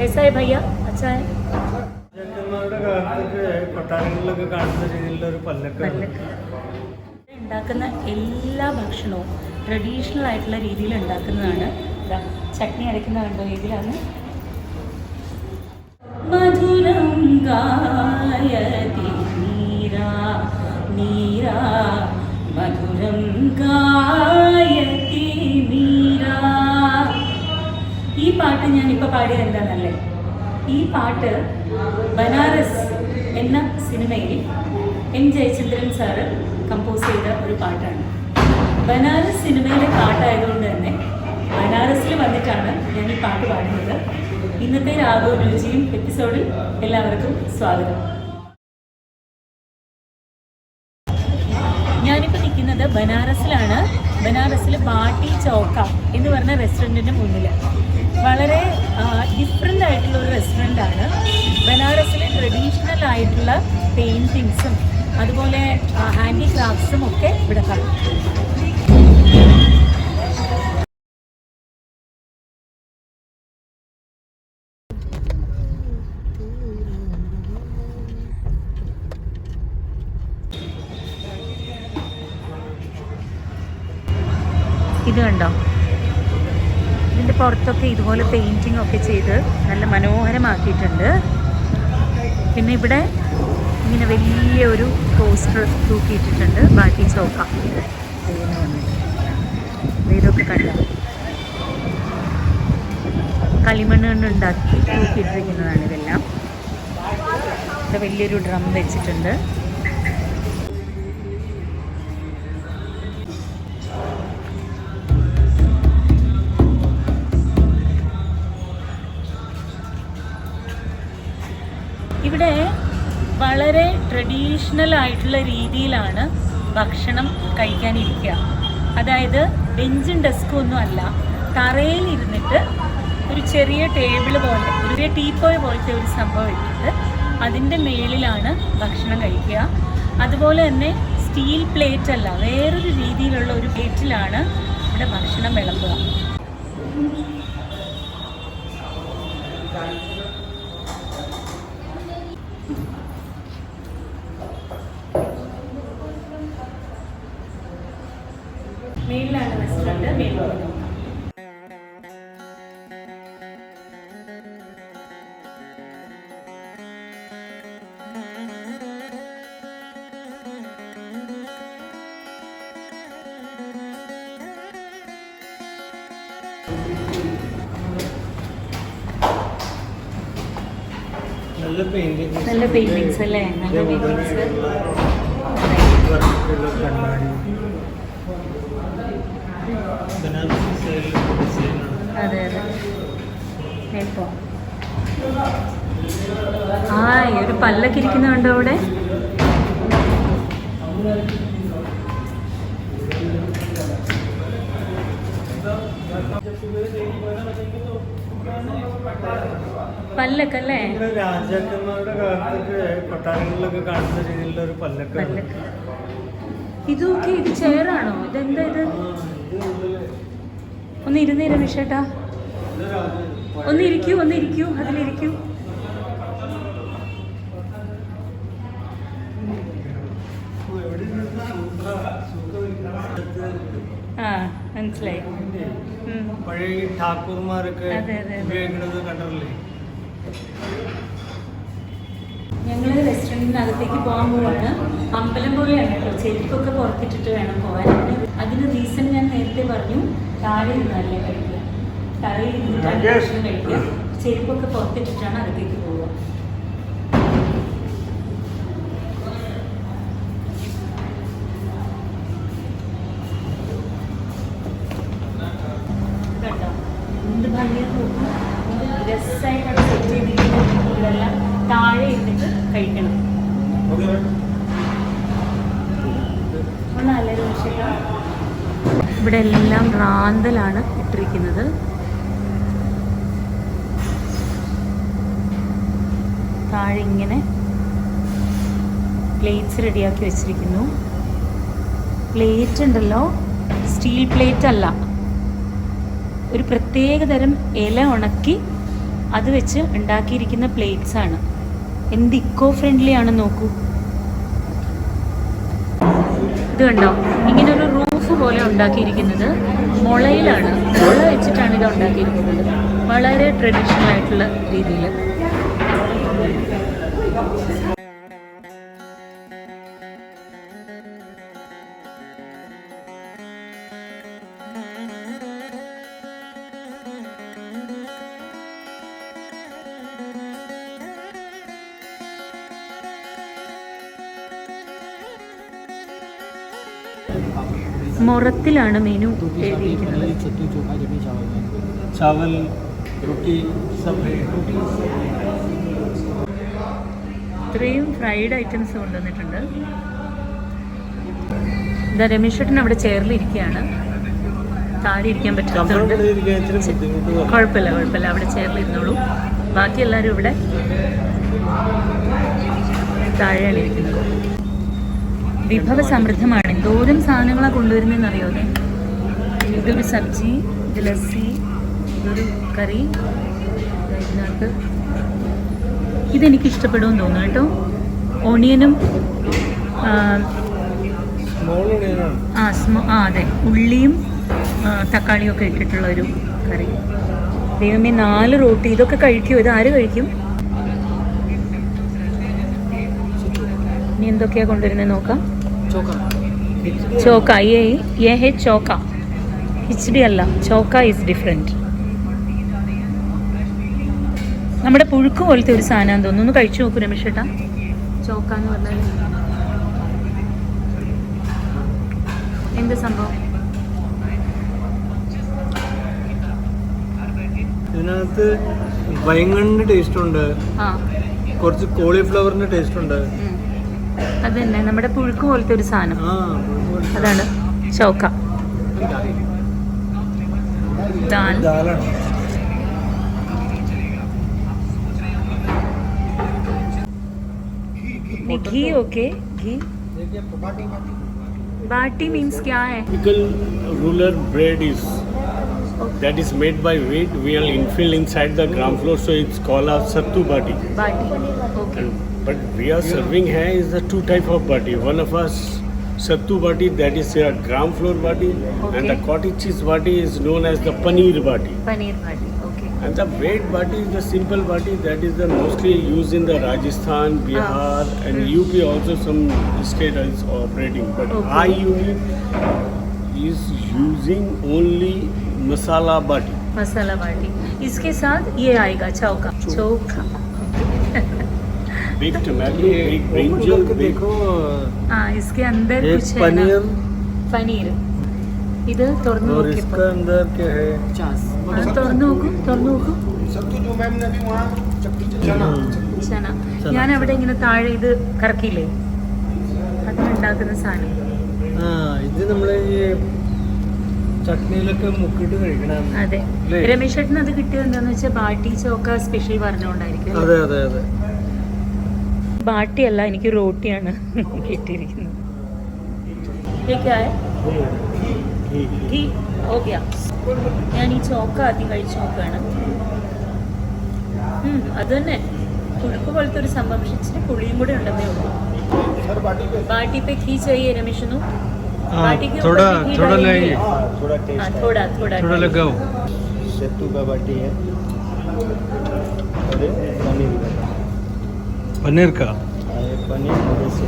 कैसा है भैया? अच्छा है. ഉണ്ടാക്കുന്ന എല്ലാ ഭക്ഷണവും ട്രഡീഷണൽ ആയിട്ടുള്ള രീതിയിൽ ഉണ്ടാക്കുന്നതാണ്. ചട്നി അരക്കുന്ന കണ്ടോ ഇതിലാണ്. മധുരം ഗായതി നീരാ നീരാ മധുരം ഗായതി നീരാ. ഈ പാട്ട് ഞാനിപ്പോൾ പാടിയത് എന്താണെന്നല്ലേ? ഈ പാട്ട് ബനാറസ് എന്ന സിനിമയിൽ എം ജയചന്ദ്രൻ സാറ് കമ്പോസ് ചെയ്ത ഒരു പാട്ടാണ്. ബനാറസ് സിനിമയിലെ പാട്ടായതുകൊണ്ട് തന്നെ ബനാറസിൽ വന്നിട്ടാണ് ഞാൻ ഈ പാട്ട് പാടുന്നത്. ഇന്നത്തെ രാഗവും രുചിയും എപ്പിസോഡിൽ എല്ലാവർക്കും സ്വാഗതം. ഞാനിപ്പോൾ നിൽക്കുന്നത് ബനാറസിലാണ്. ബനാറസിൽ ബാട്ടി ചൗക്ക എന്ന് പറഞ്ഞ റെസ്റ്റോറൻറ്റിൻ്റെ മുന്നിൽ. വളരെ ഡിഫറെൻ്റ് ആയിട്ടുള്ള ഒരു റെസ്റ്റോറൻ്റാണ്. ബനാറസിലെ ട്രഡീഷണൽ ആയിട്ടുള്ള പെയിൻറ്റിങ്സും അതുപോലെ ഹാൻഡിക്രാഫ്റ്റ്സും ഒക്കെ ഇവിടെ കാണും. ഇത് കണ്ടോ, ഇതിൻ്റെ പുറത്തൊക്കെ ഇതുപോലെ പെയിൻറ്റിംഗ് ഒക്കെ ചെയ്ത് നല്ല മനോഹരമാക്കിയിട്ടുണ്ട്. പിന്നെ ഇവിടെ ഇങ്ങനെ വലിയൊരു പോസ്റ്റർ തൂക്കിയിട്ടിട്ടുണ്ട്, ബാട്ടി ചൗക്ക. ഇതൊക്കെ കണ്ടോ, കളിമണ്ണ് കൊണ്ട് ഉണ്ടാക്കി തൂക്കിയിട്ടിരിക്കുന്നതാണ് ഇതെല്ലാം. ഇവിടെ വലിയൊരു ഡ്രം വെച്ചിട്ടുണ്ട്. ഇവിടെ വളരെ ട്രഡീഷണൽ ആയിട്ടുള്ള രീതിയിലാണ് ഭക്ഷണം കഴിക്കാനിരിക്കുക. അതായത് ബെഞ്ചും ഡെസ്കും ഒന്നും അല്ല, തറയിലിരുന്നിട്ട് ഒരു ചെറിയ ടേബിൾ പോലെ, ഒരു ടീപ്പോയ് പോലത്തെ ഒരു സംഭവം ഇട്ടിട്ട് അതിൻ്റെ മേളിലാണ് ഭക്ഷണം കഴിക്കുക. അതുപോലെ തന്നെ സ്റ്റീൽ പ്ലേറ്റ് അല്ല, വേറൊരു രീതിയിലുള്ള ഒരു പ്ലേറ്റിലാണ് ഇവിടെ ഭക്ഷണം വിളമ്പുക. മേളിലാണ് റെസ്റ്റോറൻറ്റ്. മേളിൽ നല്ല പെയിന്റിങ്സ് അല്ലേ? നല്ല പെയിന്റിങ്സ്. അതെ അതെ. ഇപ്പോൾ ഒരു പല്ലൊക്കെ ഇരിക്കുന്നുണ്ടോ അവിടെ? പല്ലൊക്കെ അല്ലേ? രാജാക്കന്മാരുടെ കാലത്തൊക്കെ കൊട്ടാരങ്ങളിലൊക്കെ കാണുന്ന രീതിയിലുള്ള ഒരു പല്ലൊക്കെ. ഇതൊക്കെ ഇത് ചെയറാണോ? ഇതെന്താ ഇത്? ഒന്ന് ഇരുന്നേരം വിഷേട്ടാ, ഒന്നിരിക്കൂ അതിലിരിക്കൂ. ആ മനസ്സിലായി. പഴയ ഠാക്കൂർമാരൊക്കെ ഉപയോഗിക്കുന്നത് കണ്ടല്ലേ? ഞങ്ങൾ റെസ്റ്റോറൻറ്റിനകത്തേക്ക് പോകാൻ പോവാണ്. അമ്പലം പോലെയാണ് കേട്ടോ, ചെരുപ്പൊക്കെ പുറത്തിട്ടിട്ട് വേണം പോകാൻ. അതിന് റീസൺ ഞാൻ നേരത്തെ പറഞ്ഞു, താഴെ ഇരുന്നല്ലേ കഴിക്കുക, തറയിൽ ഇരുന്നിട്ടാണ് ഭക്ഷണം കഴിക്കുക. ചെരുപ്പൊക്കെ പുറത്തിട്ടിട്ടാണ് അകത്തേക്ക് പോവുക. കേട്ടോ എന്ത് ഭംഗിയാണ് നോക്കും. രസമായിട്ടാണ് സെറ്റ് ചെയ്തിരിക്കുന്നത്. ഇതെല്ലാം താഴെ ഇരുന്നിട്ട് കഴിക്കണം. നല്ലൊരു വിഷയം. ഇവിടെ എല്ലാം റാന്തലാണ് ഇട്ടിരിക്കുന്നത്. താഴെ ഇങ്ങനെ പ്ലേറ്റ്സ് റെഡിയാക്കി വെച്ചിരിക്കുന്നു. പ്ലേറ്റ് ഉണ്ടല്ലോ, സ്റ്റീൽ പ്ലേറ്റ് അല്ല, ഒരു പ്രത്യേക തരം ഇല ഉണക്കി അത് വെച്ച് ഉണ്ടാക്കിയിരിക്കുന്ന പ്ലേറ്റ്സ് ആണ്. എന്ത് ഇക്കോ ഫ്രണ്ട്ലി ആണെന്ന് നോക്കൂ. ഇത് കണ്ടോ, ഇങ്ങനൊരു റൂഫ് പോലെ ഉണ്ടാക്കിയിരിക്കുന്നത് മുളയിലാണ്. മുള വെച്ചിട്ടാണ് ഇത് ഉണ്ടാക്കിയിരിക്കുന്നത്, വളരെ ട്രഡീഷണൽ ആയിട്ടുള്ള രീതിയിൽ. മൊറത്തിലാണ് മെനു എഴുതിയിരിക്കുന്നത്. चावल रोटी सब है. ഇത്രയും ഫ്രൈഡ് ഐറ്റംസ് കൊണ്ടുവന്നിട്ടുണ്ട്. ഇതാ രമേശേട്ടൻ അവിടെ ചെയറിലിരിക്കുകയാണ്. താഴെ ഇരിക്കാൻ പറ്റാത്തതുകൊണ്ട് കുഴപ്പമില്ല, അവിടെ ചെയറിലിരുന്നോളൂ. ബാക്കി എല്ലാവരും ഇവിടെ താഴെയാണ് ഇരിക്കുന്നത്. വിഭവ സമൃദ്ധമാണ്. എന്തോരം സാധനങ്ങളാണ് കൊണ്ടുവരുന്നതെന്ന് അറിയാതെ. ഇതൊരു സബ്ജി, ഇത് ലസ്സി, ഇതൊരു കറി. ഇതിനകത്ത് ഇതെനിക്ക് ഇഷ്ടപ്പെടുമെന്ന് തോന്നുന്നു കേട്ടോ. ഓണിയനും അതെ, ഉള്ളിയും തക്കാളിയും ഒക്കെ ഇട്ടിട്ടുള്ള ഒരു കറി. ദൈവമേ, 4 റോട്ടി. ഇതൊക്കെ കഴിക്കുമോ? ഇത് ആര് കഴിക്കും? ഇനി എന്തൊക്കെയാണ് കൊണ്ടുവരുന്നത് നോക്കാം. ചോക്ക, ये है ചോക്ക. കിച്ചടി അല്ല, ചോക്ക ഈസ് ഡിഫറെൻറ്റ്. നമ്മുടെ പുഴുക്ക് പോലത്തെ ഒരു സാധനം തോന്നുന്നു. ഒന്ന് കഴിച്ചു നോക്കൂ രമേശേട്ടാ. ചോക്ക എന്ന് പറഞ്ഞാൽ എന്ത് സംഭവം? ഇതിനകത്ത് വൈങ്ങണിന്റെ ടേസ്റ്റ് ഉണ്ട്, കുറച്ച് കോളിഫ്ലവറിന്റെ ടേസ്റ്റ് ഉണ്ട്. അത് തന്നെ, നമ്മുടെ പുഴുക്ക് പോലത്തെ ഒരു സാധനം, അതാണ് ചോക്ക. ദാൽ, घी. ओके, घी. बाटी मीन्स क्या है? Typical rural bread is that is made by wheat. We are infill inside the ground floor, so it's called a sattu bati. Bati, okay. But we are serving here is the 2 type of bati. One of us sattu bati, that is a ground floor bati, Okay. and the cottage cheese bati is known as the paneer bati. Paneer bati, okay. And the bread bati is the simple bati that is the mostly used in the Rajasthan, Bihar, and UP also some state is operating. But Okay. our unit is using only masala bati. मसाला बाटी. इसके साथ ये आएगा चौका. चौका. Big tomato, big brinjal, big देखो, हाँ, इसके अंदर एक कुछ है ना, पनीर पनीर. ഇത് തുറന്നു और നോക്കിയപ്പോൾ इसका अंदर क्या है? തുറന്നു നോക്കൂ. ചന. ഞാൻ അവിടെ ഇങ്ങനെ താഴെ ഇത് കറക്കിയില്ലേ, അതിനുണ്ടാക്കുന്ന സാധനം. ഇത് നമ്മളെ ഈ ചട്നിയിലൊക്കെ മുക്കിട്ട് കഴിക്കണം. അതെ, രമേശ് ചേട്ടന് അത് കിട്ടിയത് എന്താന്ന് വെച്ചാൽ ബാട്ടി ചോക്ക സ്പെഷ്യൽ പറഞ്ഞുകൊണ്ടായിരിക്കും. അതെ അതെ അതെ. ബാട്ടി അല്ല, എനിക്ക് റോട്ടിയാണ് കിട്ടിയിരിക്കുന്നത്. ഞാൻ ഈ ചോക്ക ആദ്യം കഴിച്ചു നോക്കുകയാണ്. അത് തന്നെ പുഴുക്ക് പോലത്തെ ഒരു സംഭവം, പക്ഷെ ഇച്ചിരി പുളിയും കൂടെ ഉണ്ടെന്നേ ഉള്ളൂ. बाटी पे घी चाहिए रमेशनु? बाटी के ऊपर घी डालेंगे? थोड़ा लगाओ. सत्तू का बाटी है, पनीर का पनीर जैसे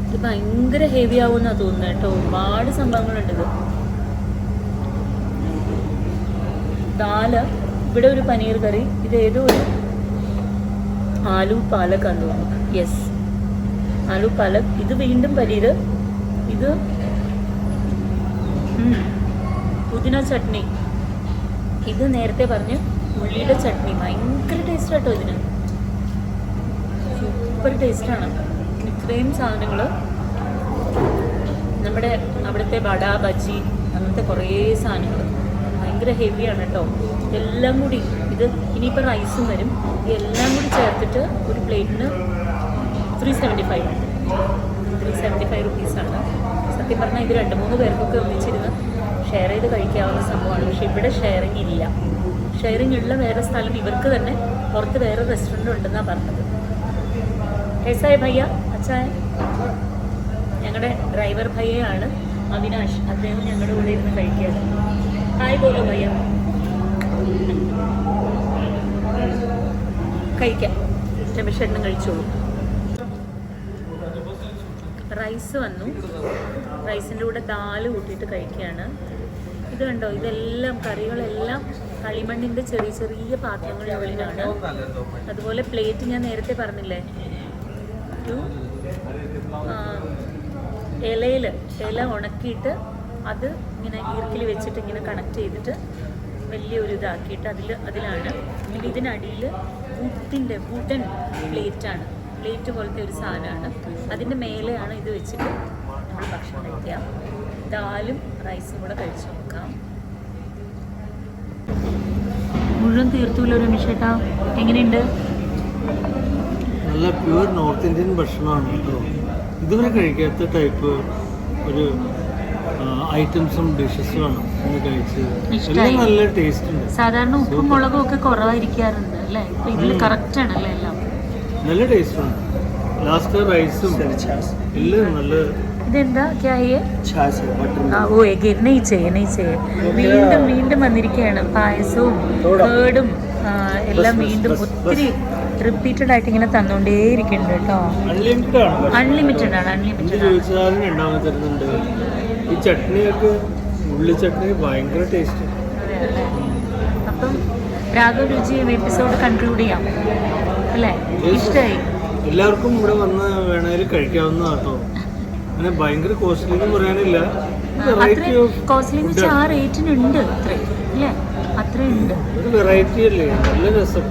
ഇത് ഭയങ്കര ഹെവി ആവുമെന്നാ തോന്നുന്നത് കേട്ടോ. ഒരുപാട് സംഭവങ്ങളുണ്ട്. ഇത് ദാല്, ഇവിടെ ഒരു പനീർ കറി, ഇത് ഏതോ ഒരു ആലു പാലക് ആണെന്ന് തോന്നുന്നു. യെസ്, ആലു പാലക്. ഇത് വീണ്ടും പനീർ. ഇത് പുതിന ചട്നി. ഇത് നേരത്തെ പറഞ്ഞ് ഉള്ളിയുടെ ചട്നി. ഭയങ്കര ടേസ്റ്റ് കേട്ടോ ഇതിന്. സൂപ്പർ ടേസ്റ്റാണ്. ഇത്രയും സാധനങ്ങൾ നമ്മുടെ അവിടുത്തെ വട, ബജി, അങ്ങനത്തെ കുറേ സാധനങ്ങൾ ഭയങ്കര ഹെവിയാണ് കേട്ടോ. എല്ലാം കൂടി ഇത് ഇനിയിപ്പോൾ റൈസും വരും. ഇതെല്ലാം കൂടി ചേർത്തിട്ട് ഒരു പ്ലേറ്റിന് 375 റുപ്പീസാണ്. സത്യം പറഞ്ഞാൽ ഇത് 2-3 പേർക്കൊക്കെ ഒന്നിച്ചിരുന്ന് ഷെയർ ചെയ്ത് കഴിക്കാവുന്ന സംഭവമാണ്. പക്ഷേ ഇവിടെ ഷെയറിങ് ഇല്ല. ഷെയറിംഗ് ഉള്ള വേറെ സ്ഥലം ഇവർക്ക് തന്നെ പുറത്ത് വേറെ റെസ്റ്റോറൻറ്റ് ഉണ്ടെന്നാണ് പറഞ്ഞത്. ഏസായ ഭയ്യ അച്ഛായ ഞങ്ങളുടെ ഡ്രൈവർ ഭയ്യയാണ് അവിനാഷ്, അദ്ദേഹം ഞങ്ങളുടെ കൂടെ ഇരുന്ന് കഴിക്കുകയാണ്. ഹായ് ബോലോ ഭയ്യ. കഴിക്കാം, രമേശേട്ടനും കഴിച്ചോളൂ. റൈസ് വന്നു, റൈസിൻ്റെ കൂടെ ദാല് കൂട്ടിയിട്ട് കഴിക്കുകയാണ്. ഇത് കണ്ടോ, ഇതെല്ലാം കറികളെല്ലാം കളിമണ്ണിൻ്റെ ചെറിയ ചെറിയ പാത്രങ്ങളിനുള്ളിലാണ്. അതുപോലെ പ്ലേറ്റ് ഞാൻ നേരത്തെ പറഞ്ഞില്ലേ, ഒരു ഇല ഉണക്കിയിട്ട് അത് ഇങ്ങനെ ഈർക്കിൽ വെച്ചിട്ട് ഇങ്ങനെ കണക്ട് ചെയ്തിട്ട് വലിയൊരു ഇതാക്കിയിട്ട് അതിലാണ്. പിന്നെ ഇതിനടിയിൽ വുഡൻ പ്ലേറ്റാണ്, പ്ലേറ്റ് പോലത്തെ ഒരു സാധനമാണ്. അതിൻ്റെ മേലെയാണ് ഇത് വെച്ചിട്ട് നമ്മൾ ഭക്ഷണം കഴിക്കുക. ദാലും റൈസും കൂടെ കഴിച്ചു നോക്കാം. മുഴുവൻ തീർത്തുല്ലോ രമേശേട്ടാ, എങ്ങനെയുണ്ട്? നല്ല പ്യൂർ നോർത്ത് ഇന്ത്യൻ ഭക്ഷണമാണ് കേട്ടോ. ഇതുവരെ കഴിക്കാത്ത ടൈപ്പ് ഒരു ഐറ്റംസും ഡിഷസുമാണ് ഇന്ന് കഴിച്ചത്. എല്ലാം നല്ല ടേസ്റ്റ് ഉണ്ട്. സാധാരണ ഉപ്പും മുളകും ഒക്കെ കുറവായിരിക്കാറുണ്ട് അല്ലേ, ഇപ്പൊ ഇതിൽ കറക്റ്റ് ആണല്ലേ എല്ലാം. നല്ല ടേസ്റ്റ് ഉണ്ട്. ലാസ്റ്റ് റൈസും എല്ലാം നല്ല. ഇതെന്താ ക്യായേ? छाछ है बटर ആ ഓ എഗെയിൻ നെയ്ച്ചേ വീണ്ടും വന്നിരിക്കുകയാണ്. പായസവും കേടും എല്ലാം വീണ്ടും ഒത്തിരി റിപ്പീറ്റഡ് ആയിട്ട് ഇങ്ങനെ തന്നുകൊണ്ടേയിരിക്കുന്നുണ്ട് കേട്ടോ. അൺലിമിറ്റഡ് ആണ്. അൺലിമിറ്റഡ് ആണ്. ചോദിച്ചാലും രണ്ടാമത് തരുന്നുണ്ട്. ഈ ചട്നിയൊക്കെ, ഉള്ളി ചട്നി ഭയങ്കര ടേസ്റ്റ്. അപ്പം രാഘവ് രുചി എപ്പിസോഡ് കൺക്ലൂഡ് ചെയ്യാം അല്ലേ? ഇഷ്ടമായി എല്ലാവർക്കും ഇവിടെ വന്ന് വേണമെങ്കിൽ കഴിക്കാവുന്ന കേട്ടോ. അങ്ങനെ ഭയങ്കര കോസ്റ്റ്ലി എന്ന് പറയാനില്ല. വെറൈറ്റി ഓഫ് കോസ്റ്റ്ലി എന്ന് വെച്ചാൽ ആ റേറ്റിനുണ്ട് അത്രയും അല്ലേ, അത്രയുണ്ട്. ഒരു വെറൈറ്റി അല്ലേ, നല്ല രസം,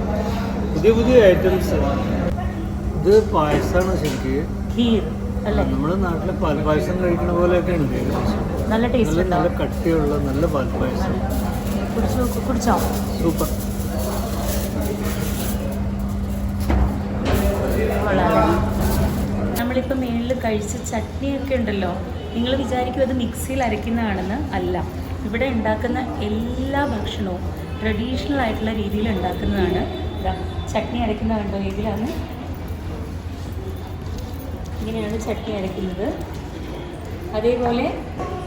പുതിയ ഐറ്റംസ്. ഇത് പായസമാണ് ശരിക്കും, ഖീർ അല്ലേ? നമ്മുടെ നാട്ടിലെ പാൽപ്പായസം കഴിക്കുന്ന പോലെയൊക്കെ ഉണ്ട്. നല്ല ടേസ്റ്റ് നല്ല ഉണ്ടാവും. കട്ടിയുള്ള നല്ല പാൽപ്പായസം. കുടിച്ചോ? സൂപ്പർ. നമ്മളിപ്പോൾ മേളിൽ കഴിച്ച ചട്നിയൊക്കെ ഉണ്ടല്ലോ, നിങ്ങൾ വിചാരിക്കും അത് മിക്സിയിൽ അരയ്ക്കുന്നതാണെന്ന്. അല്ല, ഇവിടെ ഉണ്ടാക്കുന്ന എല്ലാ ഭക്ഷണവും ട്രഡീഷണൽ ആയിട്ടുള്ള രീതിയിൽ ഉണ്ടാക്കുന്നതാണ്. ചട്നി അരയ്ക്കുന്ന കണ്ടോ, ഇതിലാണ് ഇങ്ങനെയാണ് ചട്നി അരയ്ക്കുന്നത്. അതേപോലെ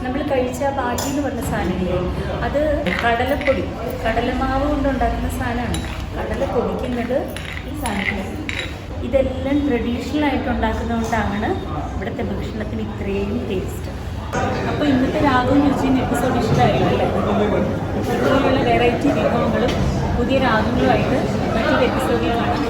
നമ്മൾ കഴിച്ച ബാട്ടി എന്ന് പറഞ്ഞ സാധനമില്ലേ, അത് കടലപ്പൊടി, കടലമാവ് കൊണ്ടുണ്ടാക്കുന്ന സാധനമാണ്. കടല പൊടിക്കുന്നത് ഈ സാധനത്തിൽ. ഇതെല്ലാം ട്രഡീഷണൽ ആയിട്ട് ഉണ്ടാക്കുന്നതുകൊണ്ടാണ് ഇവിടുത്തെ ഭക്ഷണത്തിന് ഇത്രയും ടേസ്റ്റ്. അപ്പോൾ ഇന്നത്തെ രാഗവും രുചിയും എപ്പിസോഡ് ഇഷ്ടമായല്ലോ അല്ലേ? ഇതുപോലുള്ള വെറൈറ്റി വിഭവങ്ങളും പുതിയ രാഗങ്ങളുമായിട്ട് മറ്റൊരു എപ്പിസോഡിൽ കാണാം.